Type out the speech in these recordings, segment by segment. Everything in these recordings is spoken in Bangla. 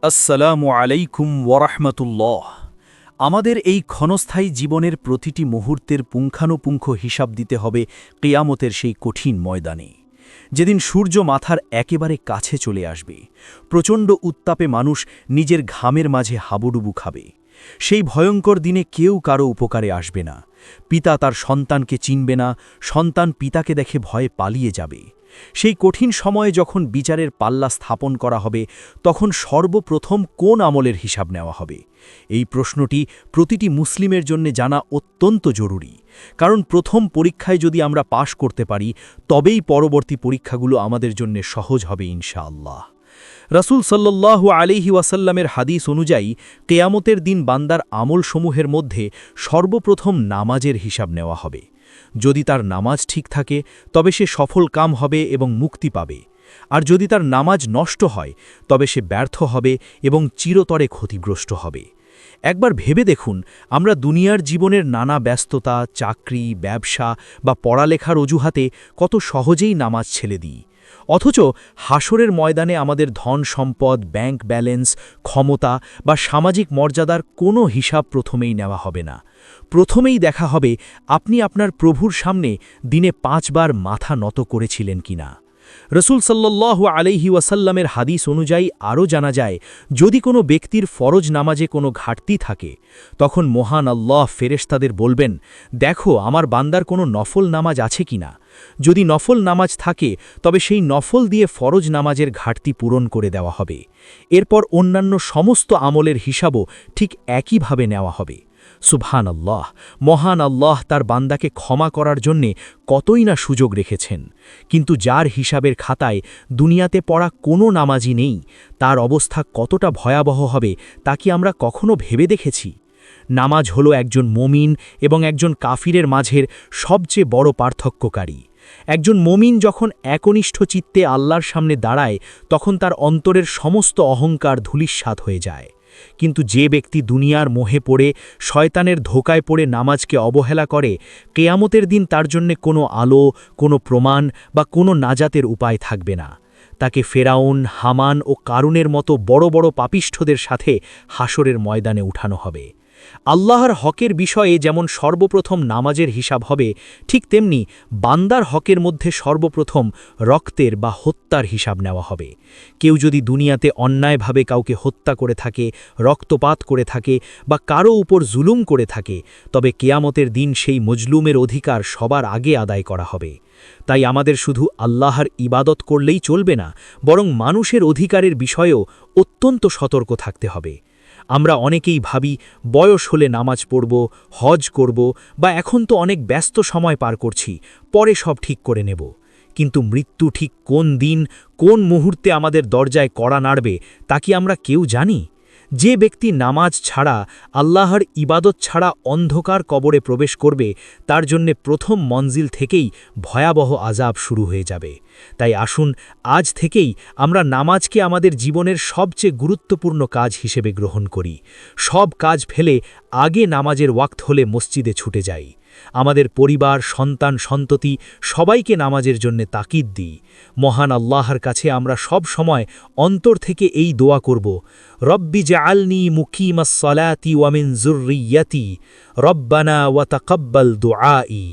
আসসালামু আলাইকুম ওয়ারাহমাতুল্লাহ। আমাদের এই ক্ষণস্থায়ী জীবনের প্রতিটি মুহূর্তের পুঙ্খানুপুঙ্খ হিসাব দিতে হবে কিয়ামতের সেই কঠিন ময়দানে, যেদিন সূর্য মাথার একেবারে কাছে চলে আসবে। প্রচণ্ড উত্তাপে মানুষ নিজের ঘামের মাঝে হাবুডুবু খাবে। সেই ভয়ঙ্কর দিনে কেউ কারো উপকারে আসবে না। পিতা তার সন্তানকে চিনবে না, সন্তান পিতাকে দেখে ভয়ে পালিয়ে যাবে। সেই কঠিন সময়ে যখন বিচারের পাল্লা স্থাপন করা হবে, তখন সর্বপ্রথম কোন আমলের হিসাব নেওয়া হবে? এই প্রশ্নটি প্রতিটি মুসলিমের জন্য জানা অত্যন্ত জরুরি, কারণ প্রথম পরীক্ষায় যদি আমরা পাশ করতে পারি, তবেই পরবর্তী পরীক্ষাগুলো আমাদের জন্য সহজ হবে ইনশাআল্লাহ। রাসূল সাল্লাল্লাহু আলাইহি ওয়াসাল্লামের হাদিস অনুযায়ী কিয়ামতের দিন বান্দার আমলসমূহের মধ্যে সর্বপ্রথম নামাজের হিসাব নেওয়া হবে। যদি তার নামাজ ঠিক থাকে, তবে সে সফল কাম হবে এবং মুক্তি পাবে। আর যদি তার নামাজ নষ্ট হয়, তবে সে ব্যর্থ হবে এবং চিরতরে ক্ষতিগ্রস্ত হবে। একবার ভেবে দেখুন, আমরা দুনিয়ার জীবনের নানা ব্যস্ততা, চাকরি, ব্যবসা বা পড়ালেখার অজুহাতে কত সহজেই নামাজ ছেড়ে দিই। অথচ হাসরের ময়দানে আমাদের ধন সম্পদ, ব্যাংক ব্যালেন্স, ক্ষমতা বা সামাজিক মর্যাদার কোনো হিসাব প্রথমেই নেওয়া হবে না। প্রথমেই দেখা হবে আপনি আপনার প্রভুর সামনে দিনে 5 বার মাথা নত করেছিলেন কিনা। রাসূল সাল্লাল্লাহু আলাইহি ওয়াসাল্লামের হাদিস অনুযায়ী আরও জানা যায়, যদি কোনো ব্যক্তির ফরজ নামাজে কোনো ঘাটতি থাকে, তখন মহান আল্লাহ ফেরেশতাদের বলবেন, দেখো আমার বান্দার কোনো নফল নামাজ আছে কিনা। যদি নফল নামাজ থাকে, তবে সেই নফল দিয়ে ফরজ নামাজের ঘাটতি পূরণ করে দেওয়া হবে। এরপর অন্যান্য সমস্ত আমলের হিসাবও ঠিক একইভাবে নেওয়া হবে। সুবহানাল্লাহ, মহান আল্লাহ তার বান্দাকে ক্ষমা করার জন্যে কতই না সুযোগ রেখেছেন। কিন্তু যার হিসাবের খাতায় দুনিয়াতে পড়া কোনো নামাজই নেই, তার অবস্থা কতটা ভয়াবহ হবে তা কি আমরা কখনো ভেবে দেখেছি? নামাজ হলো একজন মুমিন এবং একজন কাফিরের মাঝের সবচেয়ে বড় পার্থক্যকারী। একজন মুমিন যখন একনিষ্ঠ চিত্তে আল্লাহর সামনে দাঁড়ায়, তখন তার অন্তরের সমস্ত অহংকার ধূলিসাৎ হয়ে যায়। কিন্তু যে ব্যক্তি দুনিয়ার মোহে পড়ে, শয়তানের ধোকায় পড়ে নামাজকে অবহেলা করে, কিয়ামতের দিন তার জন্যে কোনো আলো, কোনো প্রমাণ বা কোনো নাজাতের উপায় থাকবে না। তাকে ফেরাউন, হামান ও কারুনের মতো বড় বড় পাপিষ্ঠদের সাথে হাসরের ময়দানে উঠানো হবে। আল্লাহর হকের বিষয়ে যেমন সর্বপ্রথম নামাজের হিসাব হবে, ঠিক তেমনি বান্দার হকের মধ্যে সর্বপ্রথম রক্তের বা হত্যার হিসাব নেওয়া হবে। কেউ যদি দুনিয়াতে অন্যায়ভাবে কাউকে হত্যা করে থাকে, রক্তপাত করে থাকে বা কারো উপর জুলুম করে থাকে, তবে কিয়ামতের দিন সেই মজলুমের অধিকার সবার আগে আদায় করা হবে। তাই আমাদের শুধু আল্লাহর ইবাদত করলেই চলবে না, বরং মানুষের অধিকারের বিষয়েও অত্যন্ত সতর্ক থাকতে হবে। আমরা অনেকেই ভাবি বয়স হলে নামাজ পড়ব, হজ করব, বা এখন তো অনেক ব্যস্ত সময় পার করছি, পরে সব ঠিক করে নেব। কিন্তু মৃত্যু ঠিক কোন দিন, কোন মুহূর্তে আমাদের দরজায় কড়া নাড়বে, তা কি আমরা কেউ জানি? যে ব্যক্তি নামাজ ছাড়া, আল্লাহর ইবাদত ছাড়া অন্ধকার কবরে প্রবেশ করবে, তার জন্যে প্রথম মঞ্জিল থেকেই ভয়াবহ আযাব শুরু হয়ে যাবে। তাই আসুন আজ থেকেই আমরা নামাজকে আমাদের জীবনের সবচেয়ে গুরুত্বপূর্ণ কাজ হিসেবে গ্রহণ করি। সব কাজ ফেলে আগে নামাজের ওয়াক্ত হলে মসজিদে ছুটে যাই। আমাদের পরিবার, সন্তান, সন্ততি সবাইকে নামাজের জন্য তাকিদ দিই। মহান আল্লাহর কাছে আমরা সব সময় অন্তর থেকে এই দোয়া করব, রব্বি জাআলনি মুকিমাস সালাতি ওয়া মিন যুররিয়্যাতি রব্বানা ওয়া তাকাব্বাল দুআই।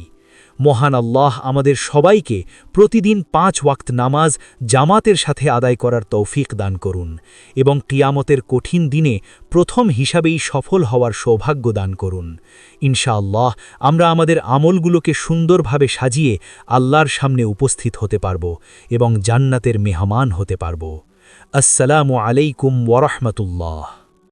মহান আল্লাহ আমাদের সবাইকে প্রতিদিন 5 ওয়াক্ত নামাজ জামাতের সাথে আদায় করার তৌফিক দান করুন এবং কিয়ামতের কঠিন দিনে প্রথম হিসাবেই সফল হওয়ার সৌভাগ্য দান করুন। ইনশাআল্লাহ আমরা আমাদের আমলগুলোকে সুন্দরভাবে সাজিয়ে আল্লাহর সামনে উপস্থিত হতে পারব এবং জান্নাতের মেহমান হতে পারব। আসসালামু আলাইকুম ওয়া রাহমাতুল্লাহ।